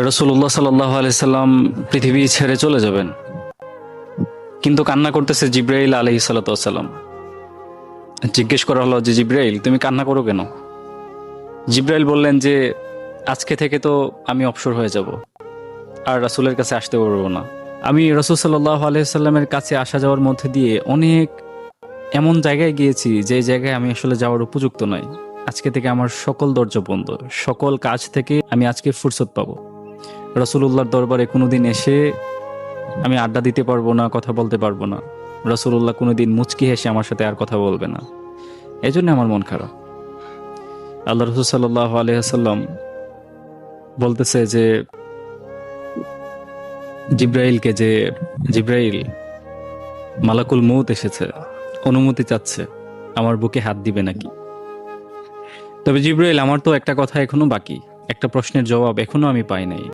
রাসূলুল্লাহ সাল্লাল্লাহু আলাইহি সাল্লাম পৃথিবী ছেড়ে চলে যাবেন, কিন্তু কান্না করতেছে জিব্রাইল আলাইহিস সালাতু ওয়াস সালাম। জিজ্ঞেস করা হলো যে জিব্রাইল, তুমি কান্না করো কেন? জিব্রাইল বললেন যে আজকে থেকে তো আমি অবসর হয়ে যাব, আর রাসূলের কাছে আসতে পারবো না। আমি রাসূল সাল্লাল্লাহু আলাইহি সাল্লামের কাছে আসা যাওয়ার মধ্যে দিয়ে অনেক এমন জায়গায় গিয়েছি যে জায়গায় আমি আসলে যাওয়ার উপযুক্ত নই। আজকে থেকে আমার সকল দরজা বন্ধ, সকল কাজ থেকে আমি আজকে ফুরসত পাবো। রাসূলুল্লাহর দরবারে কোনোদিন এসে আমি আড্ডা দিতে পারবো না, কথা বলতে পারবো না। রাসূলুল্লাহ কোনোদিন মুচকি হেসে আমার সাথে আর কথা বলবে না। এই জন্য আমার মন খারাপ। আল্লাহ রাসূল সাল্লাল্লাহু আলাইহি ওয়াসাল্লাম বলতেছে যে জিব্রাইলকে যে জিব্রাইল, মালাকুল মউত এসেছে, অনুমতি চাচ্ছে, আমার বুকে হাত দিবে নাকি? তবে জিব্রাইল, আমার তো একটা কথা এখনো বাকি, একটা প্রশ্নের জবাব এখনো আমি পাই নাই।